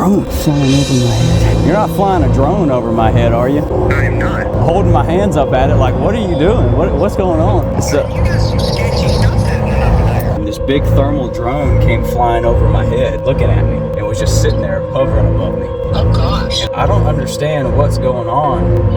drone flying over my head. You're not flying a drone over my head, are you? I am not. Holding my hands up at it like, what are you doing? What's going on? You got some sketchy stuff happening over there. And this big thermal drone came flying over my head, looking at me, and was just sitting there hovering above me. Oh gosh. I don't understand what's going on.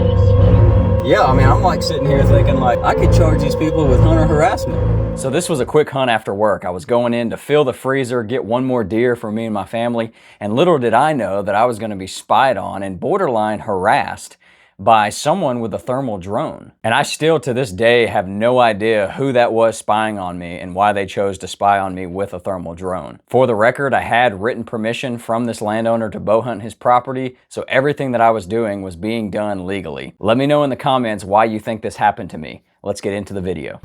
Yeah, I mean, I'm like sitting here thinking like, I could charge these people with hunter harassment. So this was a quick hunt after work. I was going in to fill the freezer, get one more deer for me and my family, and little did I know that I was going to be spied on and borderline harassed by someone with a thermal drone. And I still to this day have no idea who that was spying on me and why they chose to spy on me with a thermal drone. For the record, I had written permission from this landowner to bow hunt his property, so everything that I was doing was being done legally. Let me know in the comments why you think this happened to me. Let's get into the video.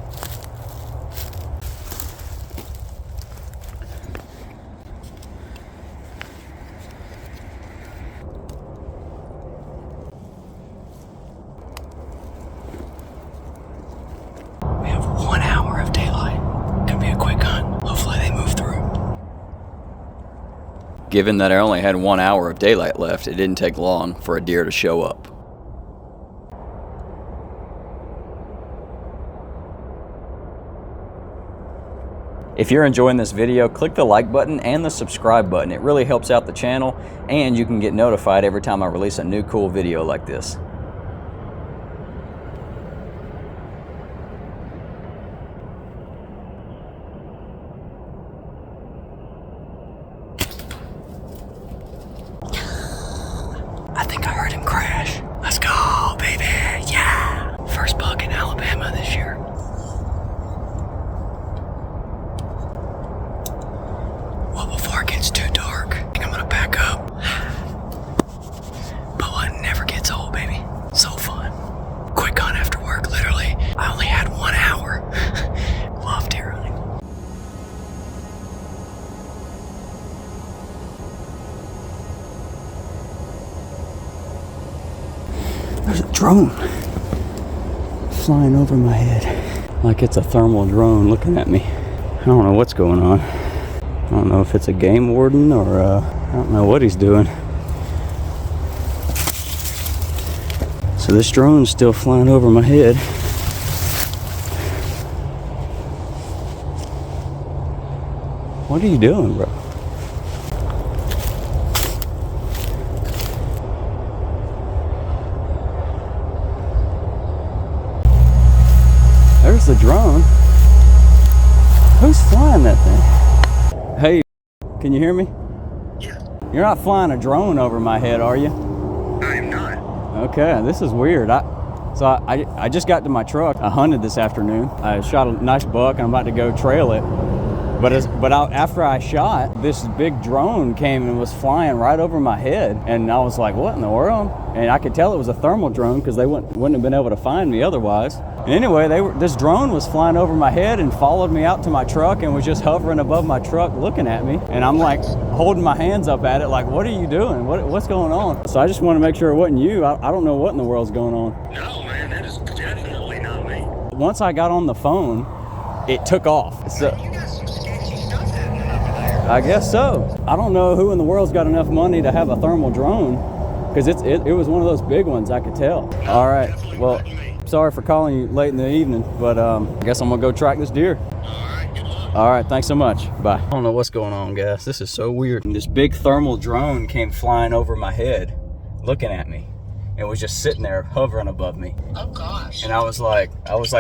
We have 1 hour of daylight. Could be a quick hunt. Hopefully they move through. Given that I only had 1 hour of daylight left, it didn't take long for a deer to show up. If you're enjoying this video, click the like button and the subscribe button. It really helps out the channel, and you can get notified every time I release a new cool video like this. I think I heard him crash. Let's go, baby. Yeah. First buck in Alabama this year. Well, before it gets too dark, I think I'm gonna back up. But one never gets old, baby. So fun. Quick hunt after work, literally. I only had 1 hour. Love deer hunting. There's a drone flying over my head like it's a thermal drone looking at me. I don't know what's going on. I don't know if it's a game warden or I don't know what he's doing. So this drone's still flying over my head. What are you doing, bro? There's the drone. Who's flying that thing? Hey, can you hear me? Yeah. You're not flying a drone over my head, are you? I am not. Okay, this is weird. I just got to my truck. I hunted this afternoon. I shot a nice buck. I'm about to go trail it. After I shot, this big drone came and was flying right over my head. And I was like, what in the world? And I could tell it was a thermal drone because they wouldn't have been able to find me otherwise. And anyway, this drone was flying over my head and followed me out to my truck and was just hovering above my truck looking at me. And I'm like holding my hands up at it like, what are you doing? What's going on? So I just want to make sure it wasn't you. I don't know what in the world's going on. No, man, that is definitely not me. Once I got on the phone, it took off. So You got some sketchy stuff happening over there. I guess so. I don't know who in the world's got enough money to have a thermal drone, because it was one of those big ones, I could tell. All right, well, sorry for calling you late in the evening, but I guess I'm gonna go track this deer. Alright, good luck. All right, thanks so much. Bye. I don't know what's going on, guys. This is so weird. This big thermal drone came flying over my head, looking at me, and was just sitting there hovering above me. Oh gosh. And I was like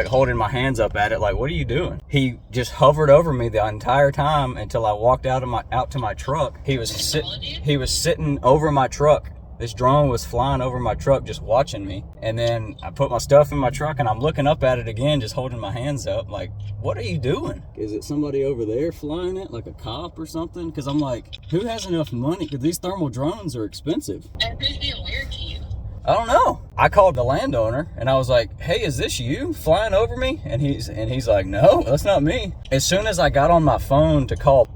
holding my hands up at it like, what are you doing? He just hovered over me the entire time until I walked out to my truck. He was sitting over my truck. This drone was flying over my truck just watching me. And then I put my stuff in my truck and I'm looking up at it again, just holding my hands up like, what are you doing? Is it somebody over there flying it, like a cop or something? Because I'm like, who has enough money? Because these thermal drones are expensive. And who's being weird to you? I don't know. I called the landowner and I was like, hey, is this you flying over me? And he's like, no, that's not me. As soon as I got on my phone to call,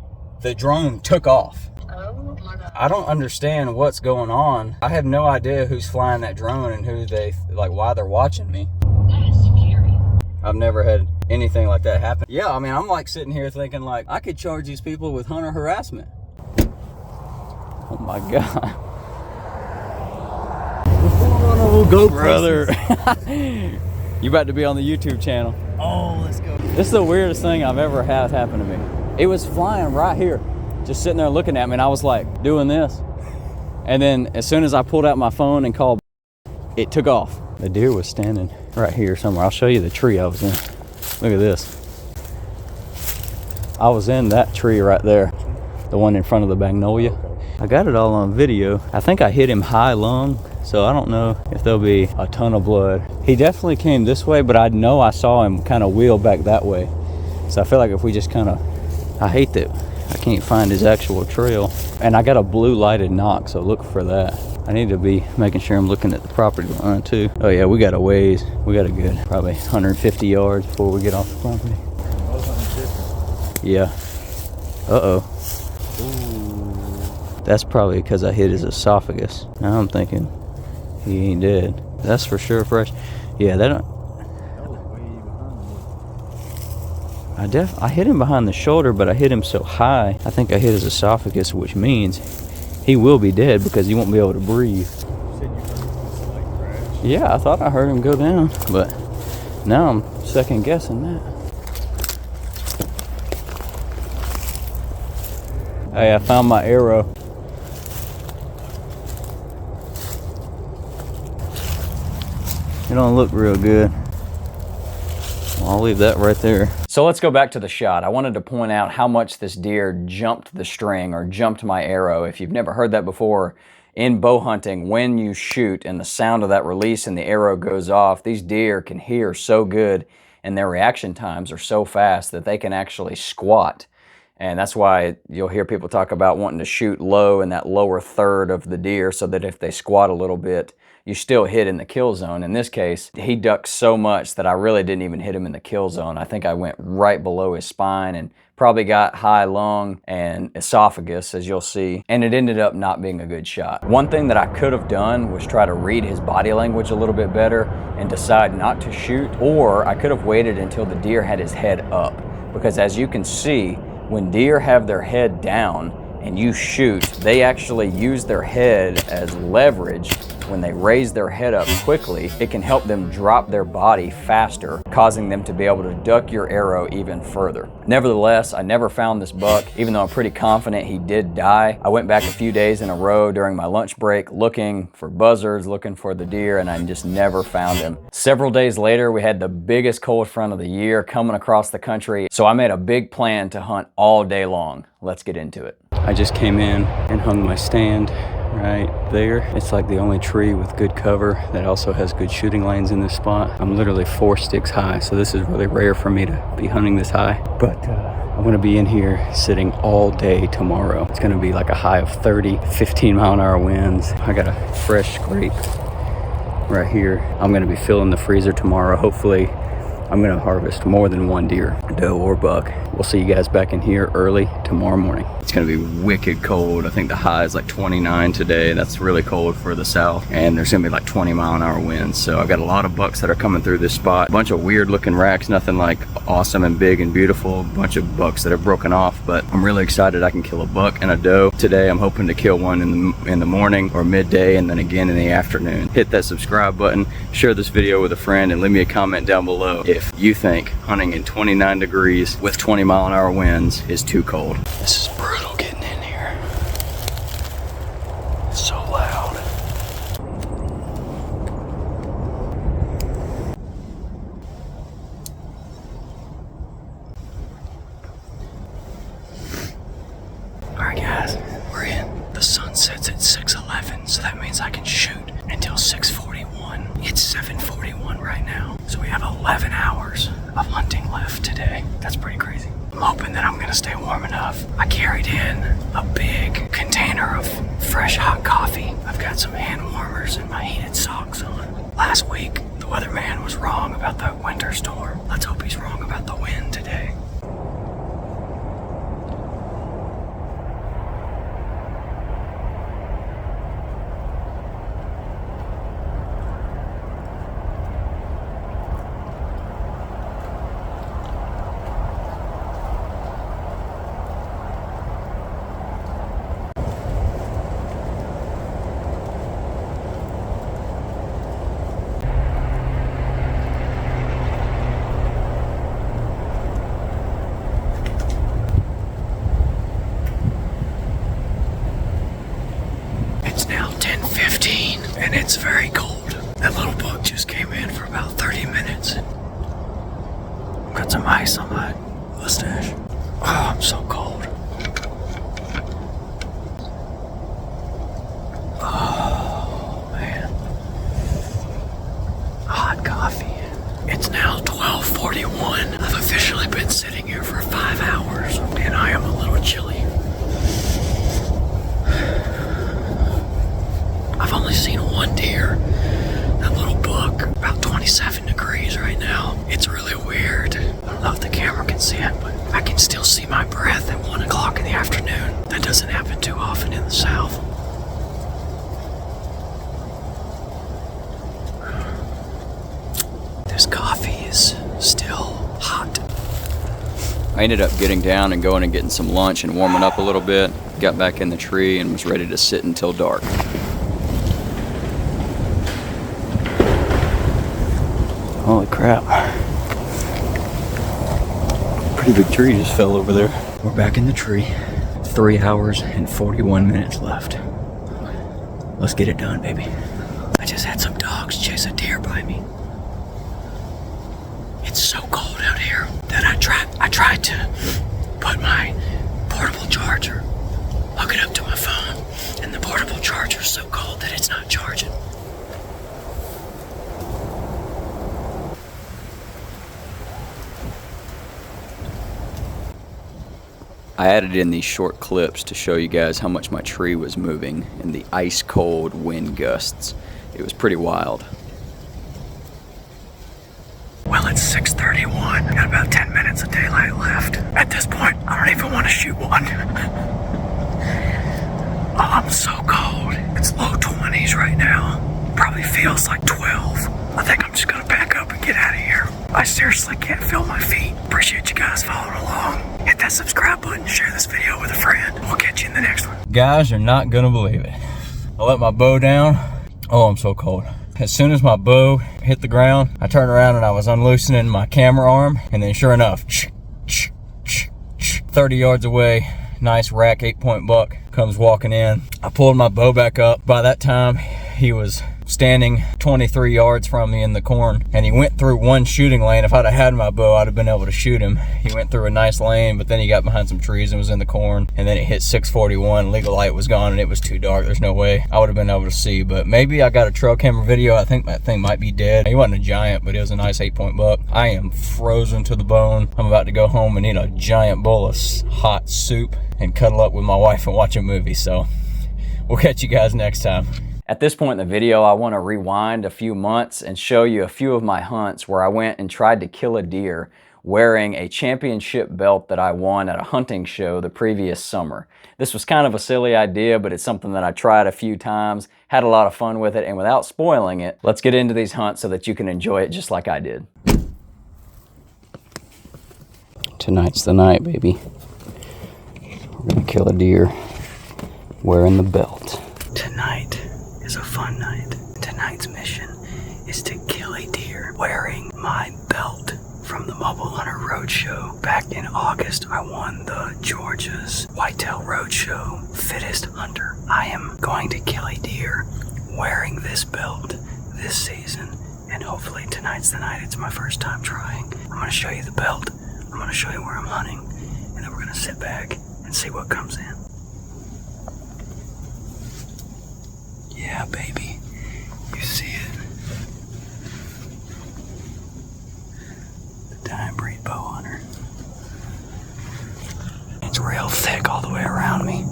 the drone took off. Oh my God. I don't understand what's going on. I have no idea who's flying that drone and why they're watching me. That is scary. I've never had anything like that happen. Yeah, I mean, I'm like sitting here thinking like, I could charge these people with hunter harassment. Oh my God. Go Brother. You about to be on the YouTube channel. Oh, let's go. This is the weirdest thing I've ever had happen to me. It was flying right here, just sitting there looking at me, and I was like doing this. And then as soon as I pulled out my phone and called, it took off. The deer was standing right here somewhere. I'll show you the tree I was in. Look at this. I was in that tree right there, the one in front of the magnolia. I got it all on video. I think I hit him high lung, so I don't know if there'll be a ton of blood. He definitely came this way, but I know I saw him kind of wheel back that way. So I feel like if we just kind of, I hate that I can't find his actual trail. And I got a blue lighted knock, so look for that. I need to be making sure I'm looking at the property line too. Oh yeah, we got a ways. We got a good, probably 150 yards before we get off the property. Yeah. Uh-oh. That's probably because I hit his esophagus. Now I'm thinking he ain't dead. That's for sure fresh. Yeah, that don't. I hit him behind the shoulder, but I hit him so high, I think I hit his esophagus, which means he will be dead because he won't be able to breathe. Yeah, I thought I heard him go down, but now I'm second guessing that. Hey, I found my arrow. It don't look real good. I'll leave that right there. So let's go back to the shot. I wanted to point out how much this deer jumped the string or jumped my arrow. If you've never heard that before, in bow hunting, when you shoot and the sound of that release and the arrow goes off, these deer can hear so good and their reaction times are so fast that they can actually squat. And that's why you'll hear people talk about wanting to shoot low in that lower third of the deer so that if they squat a little bit, you still hit in the kill zone. In this case, he ducked so much that I really didn't even hit him in the kill zone. I think I went right below his spine and probably got high lung and esophagus, as you'll see, and it ended up not being a good shot. One thing that I could have done was try to read his body language a little bit better and decide not to shoot, or I could have waited until the deer had his head up, because as you can see, when deer have their head down and you shoot, they actually use their head as leverage. When they raise their head up quickly, it can help them drop their body faster, causing them to be able to duck your arrow even further. Nevertheless, I never found this buck, even though I'm pretty confident he did die. I went back a few days in a row during my lunch break looking for buzzards, looking for the deer, and I just never found him. Several days later, we had the biggest cold front of the year coming across the country, so I made a big plan to hunt all day long. Let's get into it. I just came in and hung my stand right there. It's like the only tree with good cover that also has good shooting lanes in this spot. I'm literally 4 sticks high, so this is really rare for me to be hunting this high. But I'm gonna be in here sitting all day tomorrow. It's gonna be like a high of 30, 15-mile-an-hour winds. I got a fresh scrape right here. I'm gonna be filling the freezer tomorrow. Hopefully I'm gonna harvest more than one deer, doe or buck. We'll see you guys back in here early tomorrow morning. It's gonna be wicked cold. I think the high is like 29 today. That's really cold for the south. And there's gonna be like 20-mile-an-hour winds. So I got a lot of bucks that are coming through this spot. A bunch of weird looking racks, nothing like awesome and big and beautiful. A bunch of bucks that have broken off, but I'm really excited I can kill a buck and a doe. Today I'm hoping to kill one in the morning or midday and then again in the afternoon. Hit that subscribe button, share this video with a friend, and leave me a comment down below if you think hunting in 29 degrees with 20-mile-an-hour winds is too cold. This is brutal getting in here. It's so loud. All right, guys, we're in. The sun sets at 6:11, so that means I can shoot until 6:41. It's 7:41 right now, so we have 11 hours of hunting left today. That's pretty crazy. I'm hoping that I'm gonna stay warm enough. I carried in a big container of fresh hot coffee. I've got some hand warmers and my heated socks on. Last week, the weatherman was wrong about the winter storm. Let's hope he's wrong about the wind today. It's very cold. That little bug just came in for about 30 minutes. Got some ice on my mustache. Oh, I'm so cold. Oh, man. Hot coffee. It's now 12:41. I've officially been sitting here for 5 hours, and I am a little chilly. I've only seen one deer. That little buck, about 27 degrees right now. It's really weird. I don't know if the camera can see it, but I can still see my breath at 1 o'clock in the afternoon. That doesn't happen too often in the South. This coffee is still hot. I ended up getting down and going and getting some lunch and warming up a little bit. Got back in the tree and was ready to sit until dark. Holy crap. Pretty big tree just fell over there. We're back in the tree. 3 hours and 41 minutes left. Let's get it done, baby. I just had some dogs chase a deer by me. It's so cold out here that I tried to put my portable charger, hook it up to my phone, and the portable charger is so cold that it's not charging. I added in these short clips to show you guys how much my tree was moving in the ice cold wind gusts. It was pretty wild. Well, it's 6:31. Got about 10 minutes of daylight left. At this point, I don't even want to shoot one. Oh, I'm so cold. It's low 20s right now. Probably feels like 12. I think I'm just gonna pack up and get out of here. I seriously can't feel my feet. Appreciate you guys following along. Hit that subscribe button, share this video with a friend. We'll catch you in the next one. Guys, you're not gonna believe it. I let my bow down. Oh, I'm so cold. As soon as my bow hit the ground, I turned around and I was unloosening my camera arm, and then sure enough, 30 yards away, nice rack 8-point buck comes walking in. I pulled my bow back up. By that time, he was standing 23 yards from me in the corn, and he went through one shooting lane. If I'd have had my bow, I'd have been able to shoot him. He went through a nice lane, but then he got behind some trees and was in the corn, and then it hit 641. Legal light was gone and it was too dark. There's no way I would have been able to see, but maybe I got a trail camera video. I think that thing might be dead. He wasn't a giant, but it was a nice 8-point buck. I am frozen to the bone. I'm about to go home and eat a giant bowl of hot soup and cuddle up with my wife and watch a movie. So we'll catch you guys next time. At this point in the video, I want to rewind a few months and show you a few of my hunts where I went and tried to kill a deer wearing a championship belt that I won at a hunting show the previous summer. This was kind of a silly idea, but it's something that I tried a few times, had a lot of fun with it, and without spoiling it, let's get into these hunts so that you can enjoy it just like I did. Tonight's the night, baby. We're gonna kill a deer wearing the belt. Tonight is a fun night. Tonight's mission is to kill a deer wearing my belt from the Mobile Hunter Roadshow. Back in August, I won the Georgia's Whitetail Roadshow Fittest Hunter. I am going to kill a deer wearing this belt this season, and hopefully tonight's the night. It's my first time trying. I'm going to show you the belt. I'm going to show you where I'm hunting, and then we're going to sit back and see what comes in. Yeah, baby. You see it. The Dying Breed bow hunter. It's real thick all the way around me.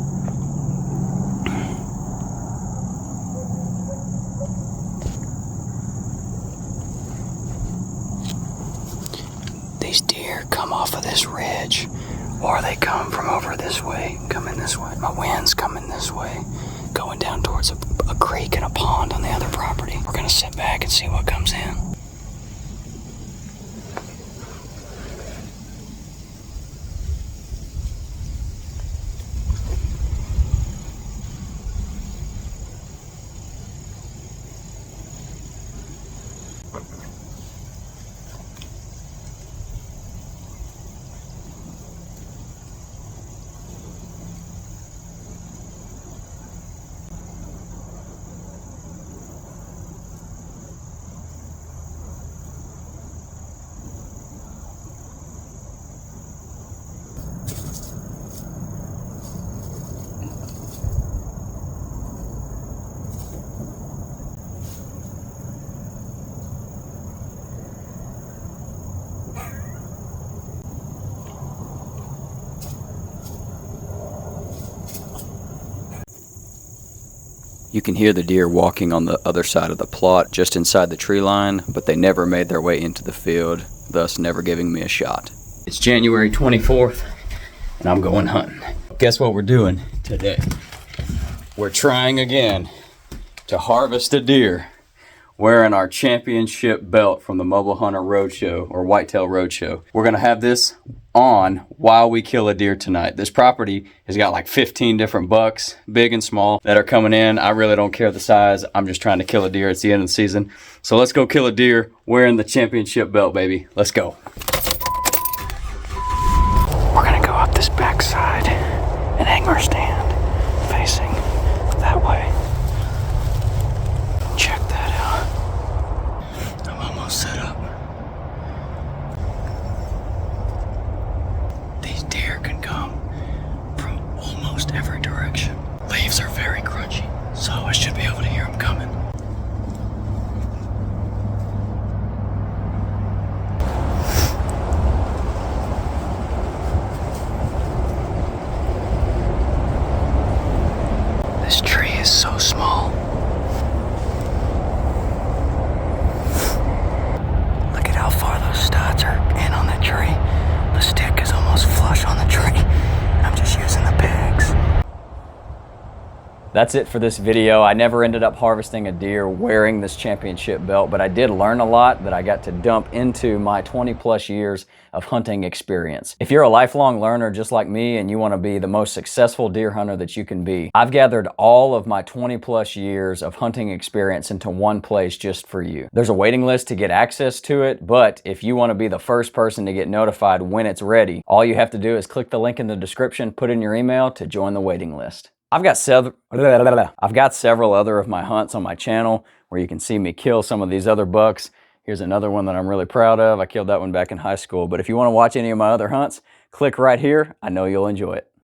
These deer come off of this ridge, or they come from over this way, coming this way. My wind's coming this way, going down towards a creek and a pond on the other property. We're gonna sit back and see what comes in. You can hear the deer walking on the other side of the plot, just inside the tree line, but they never made their way into the field, thus never giving me a shot. It's January 24th, and I'm going hunting. Guess what we're doing today? We're trying again to harvest a deer wearing our championship belt from the Mobile Hunter Roadshow, or Whitetail Roadshow. We're gonna have this on while we kill a deer tonight. This property has got like 15 different bucks, big and small, that are coming in. I really don't care the size. I'm just trying to kill a deer. It's the end of the season. So let's go kill a deer wearing the championship belt, baby. Let's go. We're gonna go up this backside and hang our stand facing that way. Check that out. I'm almost set up. These deer can come from almost every direction. Leaves are very crunchy, so I should be able to hear them coming. This tree is so small. Look at how far those studs are in on the tree. The stick is almost flush on the tree. I'm just using the pegs. That's it for this video. I never ended up harvesting a deer wearing this championship belt, but I did learn a lot that I got to dump into my 20+ years of hunting experience. If you're a lifelong learner just like me and you want to be the most successful deer hunter that you can be, I've gathered all of my 20+ years of hunting experience into one place just for you. There's a waiting list to get access to it, but if you want to be the first person to get notified when it's ready, all you have to do is click the link in the description, put in your email to join the waiting list. I've got several other of my hunts on my channel where you can see me kill some of these other bucks. Here's another one that I'm really proud of. I killed that one back in high school. But if you want to watch any of my other hunts, click right here. I know you'll enjoy it.